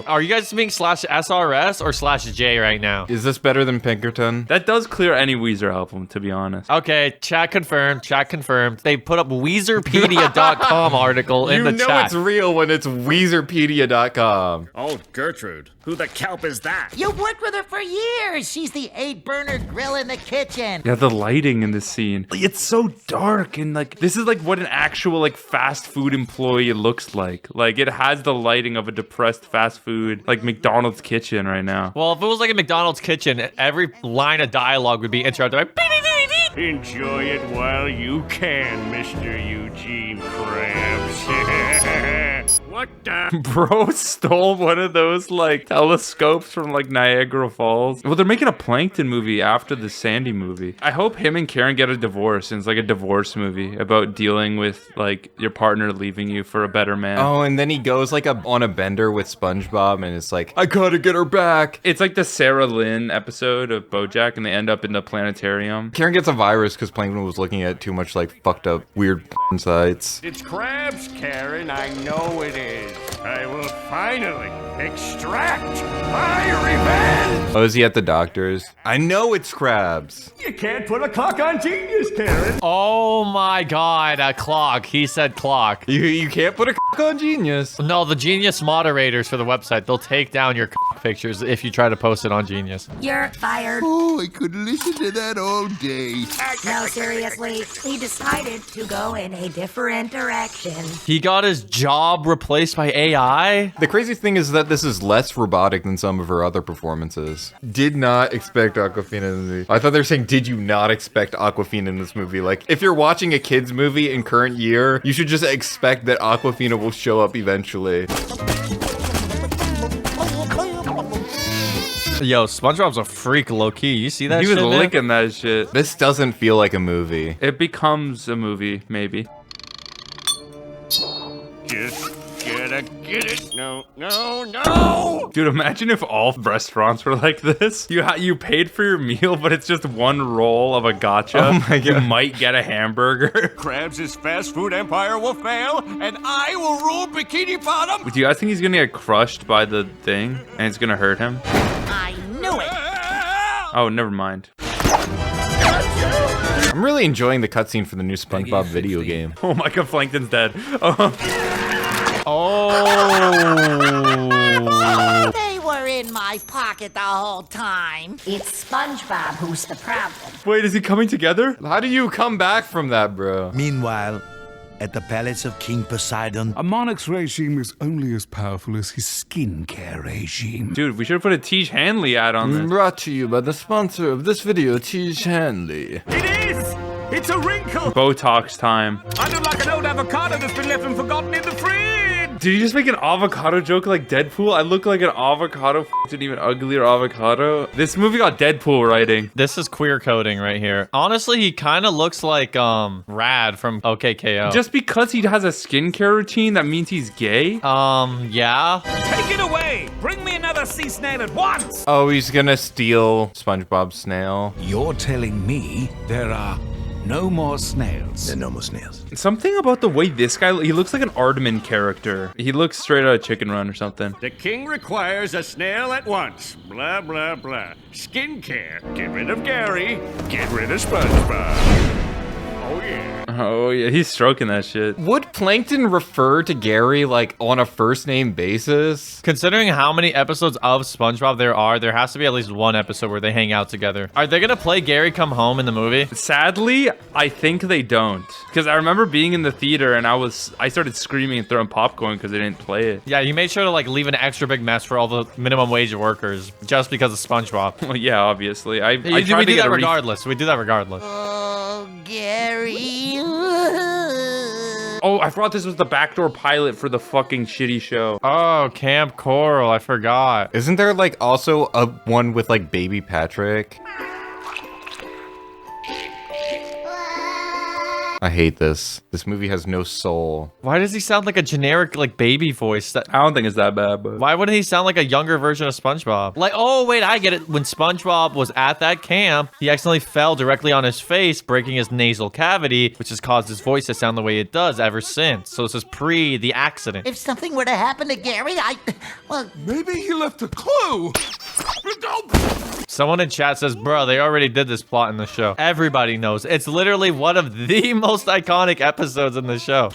Are you guys being /SRS or /J right now? Is this better than Pinkerton? That does clear any Weezer album, to be honest. Okay, chat confirmed. Chat confirmed. They put up Weezerpedia.com article in the chat. You know it's real when it's Weezerpedia.com. Oh, Gertrude. Who the kelp is that? You've worked with her for years. She's the 8-burner grill in the kitchen. Yeah, the lighting in this scene. It's so dark and like, this is like what an actual like fast food employee looks like. Like it has the lighting of a depressed fast food, like McDonald's kitchen right now. Well, if it was like a McDonald's kitchen, every line of dialogue would be interrupted by Enjoy it while you can, Mr. Eugene Krabs. What the? Bro stole one of those like telescopes from like Niagara Falls. Well, they're making a Plankton movie after the Sandy movie. I hope him and Karen get a divorce and it's like a divorce movie about dealing with like your partner leaving you for a better man. Oh, and then he goes like on a bender with SpongeBob and it's like, I gotta get her back. It's like the Sarah Lynn episode of BoJack and they end up in the planetarium. Karen gets a virus because Plankton was looking at too much like fucked up weird sites. It's Krabs, Karen. I know it is. I will finally extract my revenge. Oh, is he at the doctor's? I know it's Krabs. You can't put a clock on genius, Karen. Oh my god, a clock. He said clock. You can't put a on Genius. No, the Genius moderators for the website, they'll take down your pictures if you try to post it on Genius. You're fired. Oh, I could listen to that all day. No, seriously, he decided to go in a different direction. He got his job replaced by AI? The crazy thing is that this is less robotic than some of her other performances. Did not expect Awkwafina in the movie. I thought they were saying, did you not expect Awkwafina in this movie? Like, if you're watching a kid's movie in current year, you should just expect that Awkwafina will show up eventually. Yo, SpongeBob's a freak low-key. You see that shit, He was man? licking that shit. This doesn't feel like a movie. It becomes a movie, maybe. Just gotta get it. No, no, no! Dude, imagine if all restaurants were like this. You paid for your meal, but it's just one roll of a gotcha. Oh my God. You might get a hamburger. Krabs' fast food empire will fail, and I will rule Bikini Bottom. Do you guys think he's gonna get crushed by the thing and it's gonna hurt him? I knew it. Oh, never mind. I'm really enjoying the cutscene for the new SpongeBob video game. Oh my god, Plankton's dead. Oh. They were in my pocket the whole time. It's SpongeBob who's the problem. Wait, is he coming together? How do you come back from that, bro? Meanwhile, at the palace of King Poseidon, a monarch's regime is only as powerful as his skincare regime. Dude, we should have put a Tiege Hanley ad on this. Brought to you by the sponsor of this video, Tiege Hanley. It is! It's a wrinkle! Botox time. I look like an old avocado that's been left and forgotten in the fridge! Did you just make an avocado joke like Deadpool? I look like an avocado, an even uglier avocado. This movie got Deadpool writing. This is queer coding right here. Honestly, he kind of looks like Rad from OKKO. Just because he has a skincare routine, that means he's gay? Yeah. Take it away! Bring me another sea snail at once! Oh, he's gonna steal SpongeBob's snail. You're telling me there are no more snails? There are no more snails. Something about the way this guy, he looks like an Aardman character. He looks straight out of Chicken Run or something. The king requires a snail at once. Blah, blah, blah. Skincare. Get rid of Gary. Get rid of SpongeBob. Oh, yeah. Oh yeah, he's stroking that shit. Would Plankton refer to Gary like on a first name basis? Considering how many episodes of SpongeBob there are, there has to be at least one episode where they hang out together. Are they gonna play Gary Come Home in the movie? Sadly, I think they don't. Because I remember being in the theater and I started screaming and throwing popcorn because they didn't play it. Yeah, you made sure to like leave an extra big mess for all the minimum wage workers just because of SpongeBob. Well, yeah, obviously. I we tried to do get that a regardless. We do that regardless. Oh, Gary. Oh, I forgot this was the backdoor pilot for the fucking shitty show. Oh, Camp Coral. I forgot. Isn't there like also a one with like Baby Patrick? I hate this. This movie has no soul. Why does he sound like a generic, like, baby voice? I don't think it's that bad, but Why wouldn't he sound like a younger version of SpongeBob? Like, oh, wait, I get it. When SpongeBob was at that camp, he accidentally fell directly on his face, breaking his nasal cavity, which has caused his voice to sound the way it does ever since. So this is pre the accident. If something were to happen to Gary, well, Maybe he left a clue. Someone in chat says, bro, they already did this plot in the show. Everybody knows. It's literally one of the most iconic episodes in the show.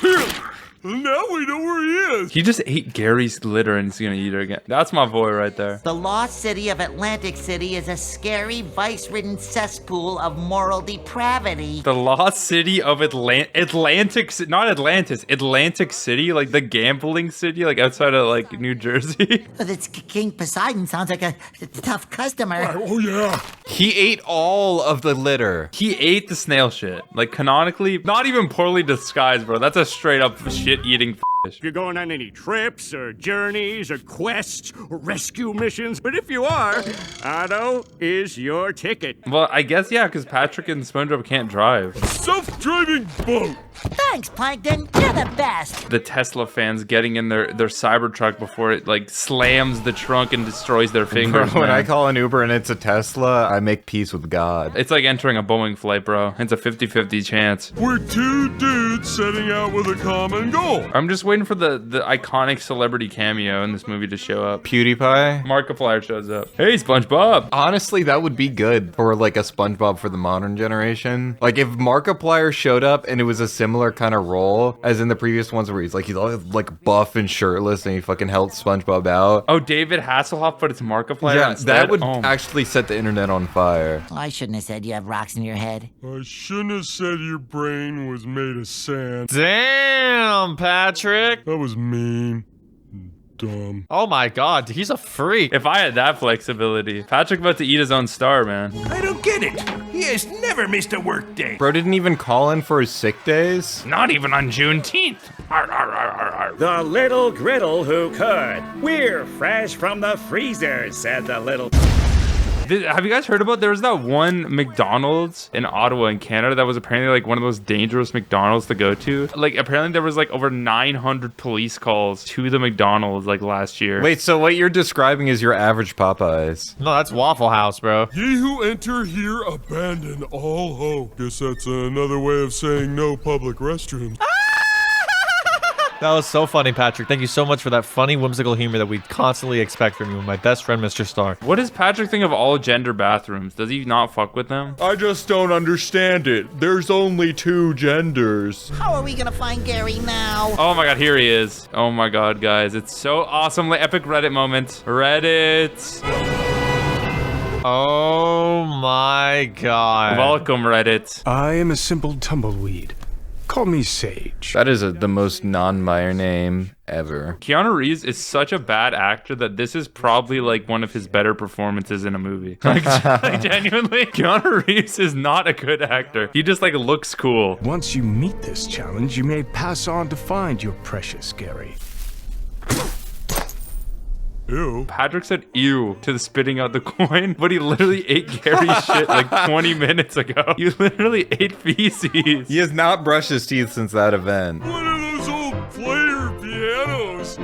Now we know where he is. he just ate Gary's litter and he's gonna eat her again. That's my boy right there. the lost city of Atlantic City is a scary, vice-ridden cesspool of moral depravity. The lost city of not Atlantis, Atlantic City, like the gambling city, like outside of like New Jersey. This King Poseidon sounds like a tough customer. Oh, yeah. He ate all of the litter. He ate the snail shit. Like canonically, not even poorly disguised, bro. That's a straight up shit-eating fish. If you're going on any trips or journeys or quests or rescue missions, but if you are, Otto is your ticket. Well, I guess, yeah, because Patrick and SpongeBob can't drive. Self-driving boat. Thanks, Plankton. You're the best. The Tesla fans getting in their Cybertruck before it, like, slams the trunk and destroys their fingers, When man. I call an Uber and it's a Tesla, I make peace with God. It's like entering a Boeing flight, bro. It's a 50-50 chance. We're two dudes setting out with a common goal. I'm just waiting for the iconic celebrity cameo in this movie to show up. PewDiePie? Markiplier shows up. Hey, SpongeBob! Honestly, that would be good for like a SpongeBob for the modern generation. Like if Markiplier showed up and it was a similar kind of role as in the previous ones where he's all like buff and shirtless and he fucking helped SpongeBob out. Oh, David Hasselhoff, but it's Markiplier Yeah, instead? that would Oh. actually set the internet on fire. I shouldn't have said you have rocks in your head. I shouldn't have said your brain was made of sand. Damn, Patrick. That was mean. Dumb. Oh my god, he's a freak. If I had that flexibility. Patrick about to eat his own star, man. I don't get it. He has never missed a work day. Bro didn't even call in for his sick days. Not even on Juneteenth. Arr, arr, arr, arr, arr. The little griddle who could. We're fresh from the freezer, said the little... Have you guys heard about, there was that one McDonald's in Ottawa in Canada that was apparently like one of the most dangerous McDonald's to go to? Like apparently there was like over 900 police calls to the McDonald's like last year. Wait, so what you're describing is your average Popeyes. No, that's Waffle House, bro. Ye who enter here abandon all hope. Guess that's another way of saying no public restrooms. That was so funny, Patrick. Thank you so much for that funny, whimsical humor that we constantly expect from you, my best friend, Mr. Star. What does Patrick think of all gender bathrooms? Does he not fuck with them? I just don't understand it. There's only two genders. How are we gonna find Gary now? Oh my god, here he is. Oh my god, guys. It's so awesome. Like, epic Reddit moment. Reddit. Oh my god. Welcome, Reddit. I am a simple tumbleweed. Call me Sage. That is the most non-Meyer name ever. Keanu Reeves is such a bad actor that this is probably like one of his better performances in a movie. Like genuinely, Keanu Reeves is not a good actor. He just like looks cool. Once you meet this challenge, you may pass on to find your precious Gary. Ew. Patrick said ew to the spitting out the coin, but he literally ate Gary's shit like 20 minutes ago. He literally ate feces. He has not brushed his teeth since that event. What are those old player pianos?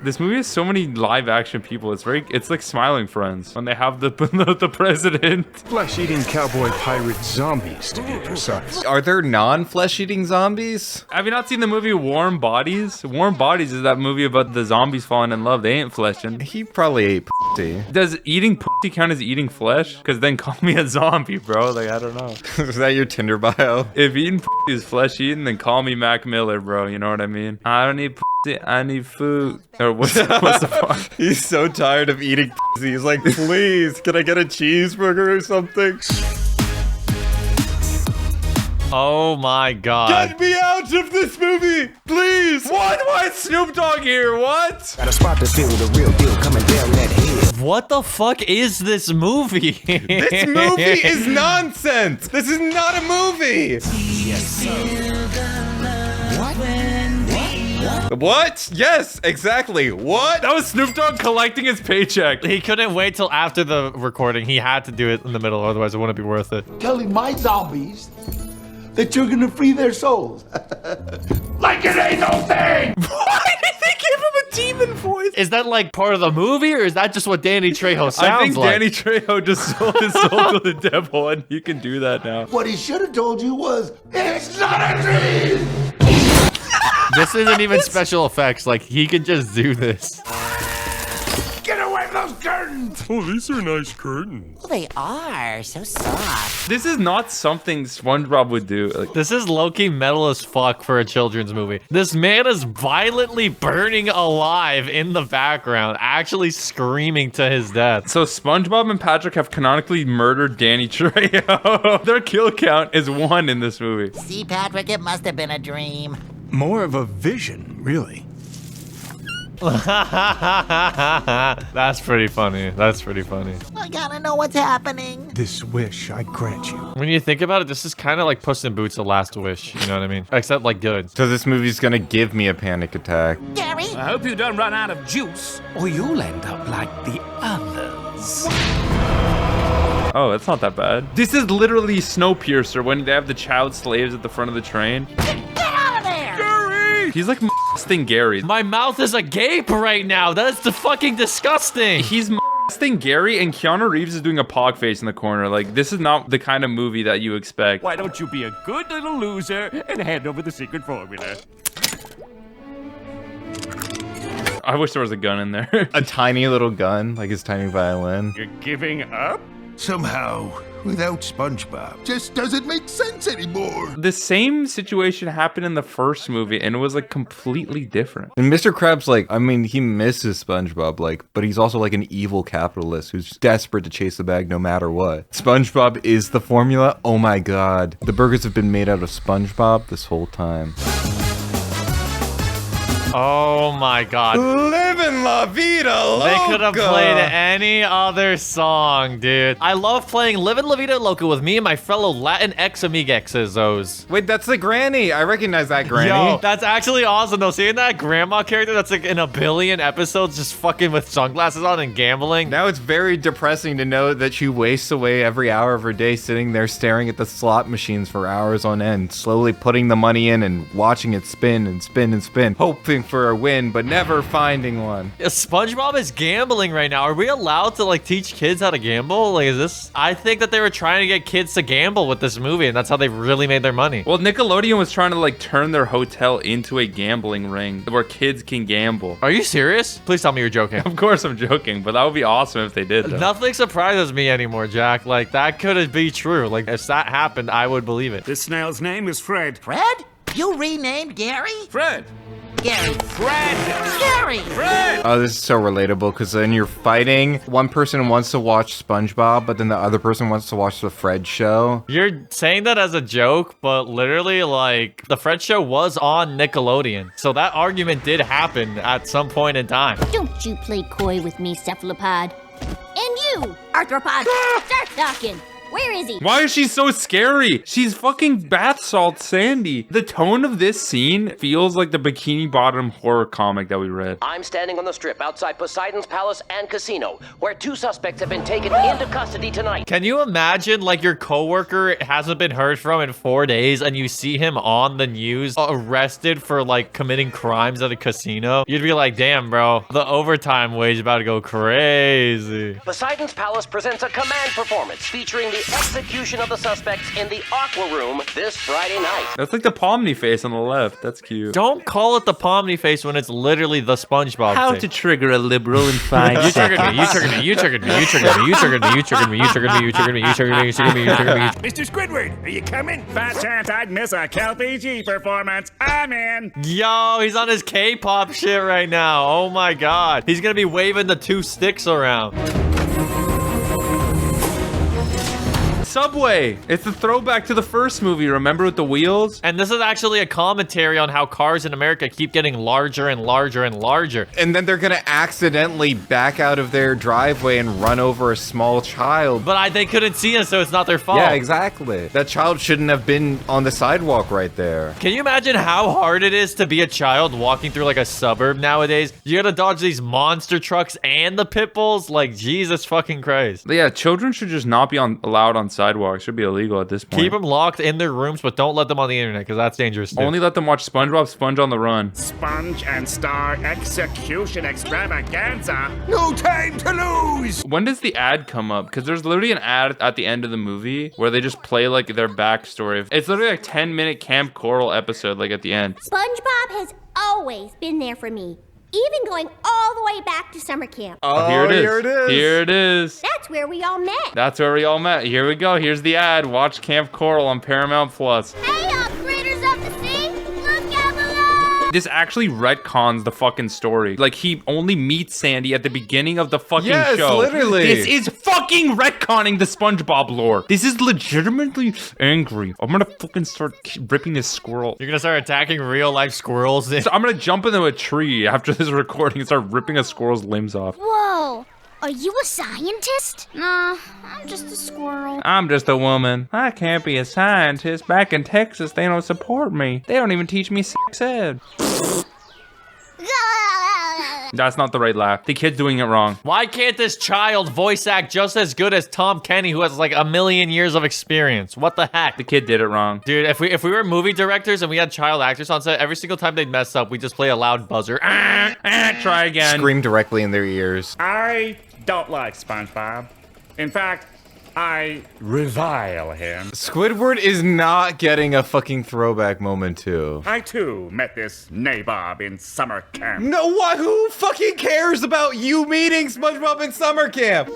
This movie has so many live action people. It's like Smiling Friends when they have the president. Flesh-eating cowboy pirate zombies, to be precise. Are there non-flesh-eating zombies? Have you not seen the movie Warm Bodies? Warm Bodies is that movie about the zombies falling in love. They ain't fleshing. He probably ate pussy. Does eating pussy count as eating flesh? Because then call me a zombie, bro. Like, I don't know. Is that your Tinder bio? If eating pussy is flesh eating, then call me Mac Miller, bro. You know what I mean? I don't need pussy. I need food. Or what's the fuck? He's so tired of eating pussy. He's like, please, can I get a cheeseburger or something? Oh my god. Get me out of this movie, please! What? Why is Snoop Dogg here? What? Got a spot to fill, the real deal coming down that hill. What the fuck is this movie? This movie is nonsense! This is not a movie! What? Yes, exactly. What? That was Snoop Dogg collecting his paycheck. He couldn't wait till after the recording. He had to do it in the middle, otherwise it wouldn't be worth it. Telling my zombies that you're gonna free their souls. Like it ain't no thing! Why did they give him a demon voice? Is that like part of the movie, or is that just what Danny Trejo sounds I think like? Danny Trejo just sold his soul to the devil, and you can do that now. What he should have told you was, it's not a dream! This isn't even special effects. Like, he can just do this. Get away from those curtains! Oh, these are nice curtains. Oh, they are so soft. This is not something SpongeBob would do. Like, This is low-key metal as fuck for a children's movie. This man is violently burning alive in the background, actually screaming to his death. so SpongeBob and Patrick have canonically murdered Danny Trejo. Their kill count is 1 in this movie. See, Patrick, it must have been a dream. More of a vision, really. That's pretty funny. That's pretty funny. I gotta know what's happening. This wish I grant you. When you think about it, this is kind of like Puss in Boots: The Last Wish. You know what I mean? Except like good. So this movie's gonna give me a panic attack. Gary? I hope you don't run out of juice. Or you'll end up like the others. Oh, that's not that bad. This is literally Snowpiercer when they have the child slaves at the front of the train. Get out of there! He's like molesting Gary. My mouth is agape right now. That is the fucking disgusting. He's molesting Gary, and Keanu Reeves is doing a pog face in the corner. Like, this is not the kind of movie that you expect. Why don't you be a good little loser and hand over the secret formula? I wish there was a gun in there. A tiny little gun, like his tiny violin. You're giving up? Somehow, without SpongeBob, just doesn't make sense anymore. The same situation happened in the first movie, and it was like completely different. And Mr. Krabs, like, I mean, he misses SpongeBob, like, but he's also like an evil capitalist who's desperate to chase the bag no matter what. SpongeBob is the formula. Oh my god. The burgers have been made out of SpongeBob this whole time. Oh my god. Living La Vida Loca. They could have played any other song, dude. I love playing Livin' La Vida Loca with me and my fellow Latin ex-amigexes. Wait, that's the granny. I recognize that granny. Yo, that's actually awesome though. Seeing that grandma character that's like in a billion episodes just fucking with sunglasses on and gambling. Now it's very depressing to know that she wastes away every hour of her day sitting there staring at the slot machines for hours on end, slowly putting the money in and watching it spin and spin and spin, hoping for a win, but never finding one. SpongeBob is gambling right now. Are we allowed to like teach kids how to gamble? Like, is this? I think that they were trying to get kids to gamble with this movie, and that's how they really made their money. Well, Nickelodeon was trying to like turn their hotel into a gambling ring where kids can gamble. Are you serious? Please tell me you're joking. Of course I'm joking, but that would be awesome if they did. Though. Nothing surprises me anymore, Jack. Like, that could be true. Like, if that happened, I would believe it. This snail's name is Fred. Fred? You renamed Gary? Fred! Gary. Fred! Gary! Fred! Oh, this is so relatable because then you're fighting. One person wants to watch SpongeBob, but then the other person wants to watch the Fred show. You're saying that as a joke, but literally, like, the Fred show was on Nickelodeon. So that argument did happen at some point in time. Don't you play coy with me, cephalopod. And you, arthropod, start talking. Where is he? Why is she so scary? She's fucking bath salt Sandy. The tone of this scene feels like the Bikini Bottom horror comic that we read. I'm standing on the strip outside Poseidon's Palace and Casino, where 2 suspects have been taken into custody tonight. Can you imagine, like, your coworker hasn't been heard from in 4 days and you see him on the news arrested for, like, committing crimes at a casino? You'd be like, damn, bro, the overtime wage about to go crazy. Poseidon's Palace presents a command performance featuring the execution of the suspects in the Aqua Room this Friday night. That's like the Pomni face on the left. That's cute. Don't call it the Pomni face when it's literally the SpongeBob How face. to trigger a liberal in 5 You seconds. triggered me, you triggered me, you triggered me, you triggered me, you triggered me, you triggered me, you triggered me, you triggered me, you triggered me, you triggered me, you triggered me. Mr. Squidward, are you coming? Fat chance I'd miss a KLPG performance. I'm in. Yo, he's on his K-pop shit right now. Oh my god. He's gonna be waving the 2 sticks around. Subway. It's a throwback to the first movie, remember, with the wheels? And this is actually a commentary on how cars in America keep getting larger and larger and larger. And then they're gonna accidentally back out of their driveway and run over a small child. But they couldn't see us, so it's not their fault. Yeah, exactly. That child shouldn't have been on the sidewalk right there. Can you imagine how hard it is to be a child walking through like a suburb nowadays? You gotta dodge these monster trucks and the pit bulls? Like, Jesus fucking Christ. Yeah, children should just not be allowed on sidewalks. sidewalk. Should be illegal at this point. Keep them locked in their rooms, but don't let them on the internet because that's dangerous too. Only let them watch SpongeBob Sponge on the Run. Sponge and Star Execution Extravaganza. No time to lose! When does the ad come up? Because there's literally an ad at the end of the movie where they just play like their backstory. It's literally like 10-minute Camp Coral episode like at the end. SpongeBob has always been there for me, even going all the way back to summer camp. Oh, here it is. Here it is. That's where we all met. That's where we all met. Here we go. Here's the ad. Watch Camp Coral on Paramount Plus. Hey, critters of the sea, look out below! This actually retcons the fucking story. Like, he only meets Sandy at the beginning of the fucking Yes, show. literally. This is fucking retconning the SpongeBob lore. This is legitimately angry. I'm gonna fucking start ripping this squirrel. You're gonna start attacking real life squirrels. So I'm gonna jump into a tree after this recording and start ripping a squirrel's limbs off. Whoa, are you a scientist? Nah, I'm just a squirrel. I'm just a woman. I can't be a scientist. Back in Texas, they don't support me. They don't even teach me sex ed. That's not the right laugh. The kid's doing it wrong. Why can't this child voice act just as good as Tom Kenny, who has like a million years of experience? What the heck? The kid did it wrong. Dude, if we were movie directors and we had child actors on set, every single time they'd mess up, we just play a loud buzzer. Try again. Scream directly in their ears. I don't like SpongeBob. In fact, I revile him. Squidward is not getting a fucking throwback moment too. I too met this nabob in summer camp. No, what? Who fucking cares about you meeting SpongeBob in summer camp?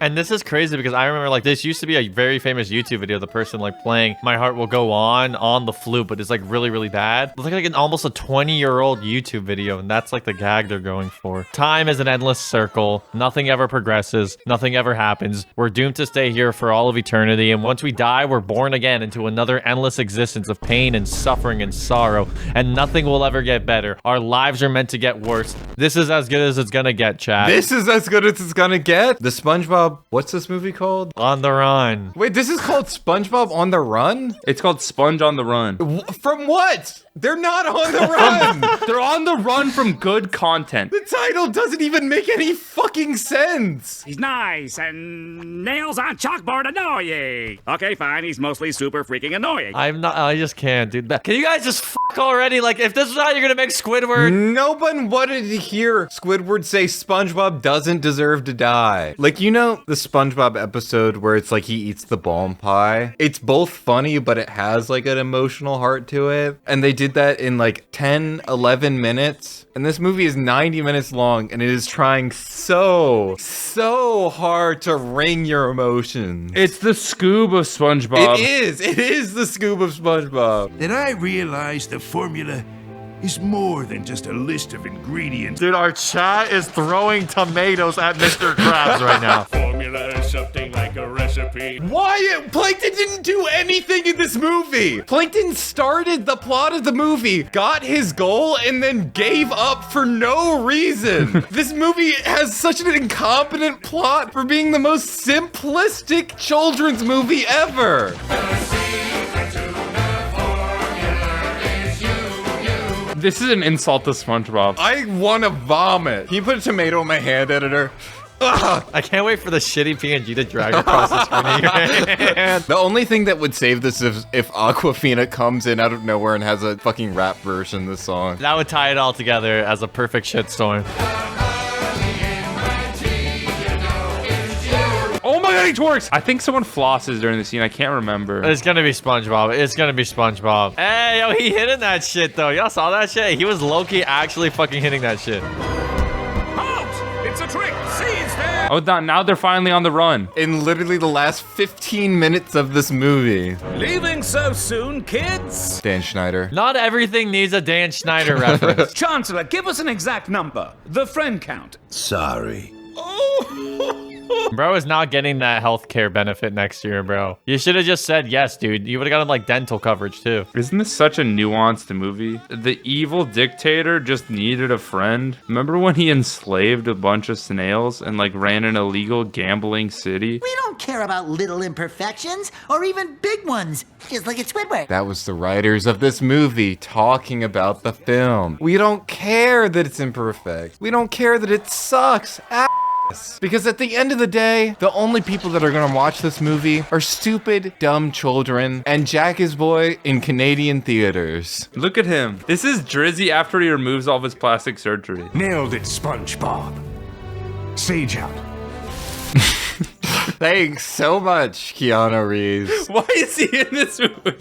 And this is crazy because I remember like this used to be a very famous YouTube video, the person like playing My Heart Will Go On the flute, but it's like really, really bad. It's like an almost a 20-year-old YouTube video, and that's like the gag they're going for. Time is an endless circle. Nothing ever progresses. Nothing ever happens. We're doomed to stay here for all of eternity, and once we die, we're born again into another endless existence of pain and suffering and sorrow, and nothing will ever get better. Our lives are meant to get worse. This is as good as it's gonna get, chat. This is as good as it's gonna get. The SpongeBob, what's this movie called? On the Run. Wait, this is called SpongeBob on the Run? It's called Sponge on the Run. From what? They're not on the run. They're on the run from good content. The title doesn't even make any fucking sense. He's nice and nails on chalkboard annoying. Okay, fine. He's mostly super freaking annoying. I just can't, dude. Can you guys just fuck already? Like, if this is how you're gonna make Squidward. No one wanted to hear Squidward say SpongeBob doesn't deserve to die. Like, you know the SpongeBob episode where it's like he eats the balm pie? It's both funny, but it has like an emotional heart to it. And they did that in like 10, 11 minutes. And this movie is 90 minutes long, and it is trying so hard to wring your emotions. It's the Scoob of SpongeBob. It is the Scoob of SpongeBob. Then I realized the formula is more than just a list of ingredients. Dude, our chat is throwing tomatoes at Mr. Krabs right now. Formula is something like a recipe. Why? Plankton didn't do anything in this movie. Plankton started the plot of the movie, got his goal, and then gave up for no reason. This movie has such an incompetent plot for being the most simplistic children's movie ever. This is an insult to SpongeBob. I want to vomit. Can you put a tomato in my hand, editor? Ugh. I can't wait for the shitty PNG to drag across the screen in your hand. The only thing that would save this is if Aquafina comes in out of nowhere and has a fucking rap version of the song. That would tie it all together as a perfect shitstorm. Oh my god, he twerks! I think someone flosses during the scene. I can't remember. It's gonna be SpongeBob. It's gonna be SpongeBob. Hey, yo, he hitting that shit, though. Y'all saw that shit? He was low-key actually fucking hitting that shit. Halt! It's a trick. See, it's there. Oh, now they're finally on the run. In literally the last 15 minutes of this movie. Leaving so soon, kids? Dan Schneider. Not everything needs a Dan Schneider reference. Chancellor, give us an exact number. The friend count. Sorry. Bro is not getting that healthcare benefit next year, bro. You should have just said yes, dude. You would have gotten like dental coverage too. Isn't this such a nuanced movie? The evil dictator just needed a friend. Remember when he enslaved a bunch of snails and like ran an illegal gambling city? We don't care about little imperfections or even big ones. Just look at Squidward. That was the writers of this movie talking about the film. We don't care that it's imperfect. We don't care that it sucks. this. Because at the end of the day, the only people that are gonna watch this movie are stupid, dumb children and Jack is boy in Canadian theaters. Look at him. This is Drizzy after he removes all of his plastic surgery. Nailed it, SpongeBob. Sage out. Thanks so much, Keanu Reeves. Why is he in this movie?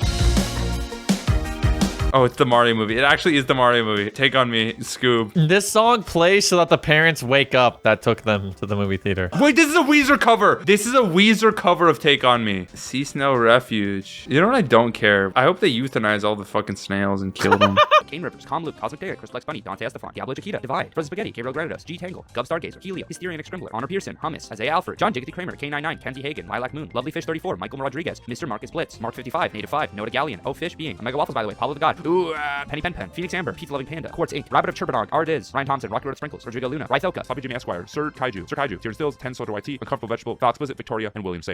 Oh, it's the Mario movie. It actually is the Mario movie. Take on me, Scoob. This song plays so that the parents wake up that took them to the movie theater. Wait, this is a Weezer cover. This is a Weezer cover of Take On Me. Sea Snail Refuge. You know what? I don't care. I hope they euthanize all the fucking snails and kill them. Kane Rivers, Calm Luke, Cosmic Dare, Crystalex Bunny, Dante Estefan, Diablo Chiquita, Divide, Frozen Spaghetti, Gabriel Granados, G Tangle, Gov Stargazer, Helio, Hysteria Nick Scrimbler, Honor Pearson, Hummus, Isaiah Alfred, John Jiggity Kramer, K99, Kenzie Hagen, Lilac Moon, Lovely Fish 34, Michael Rodriguez, Mr. Marcus Blitz, Mark 55, Native 5, Noda Galleon, Oh Fish Being, Omega Waffles by the way, Paulo the God, Penny Pen, Phoenix Amber, Pizza Loving Panda, Quartz 8, Rabbit of Chirpidog, Ardiz, Ryan Thompson, Rocky Road of Sprinkles, Rodrigo Luna, Rythoka, Sloppy Jimmy Esquire, Sir Kaiju, Tears Stills, 10 Soda YT, Uncomfortable Vegetable, Thoughts Visit, Victoria, and William Say.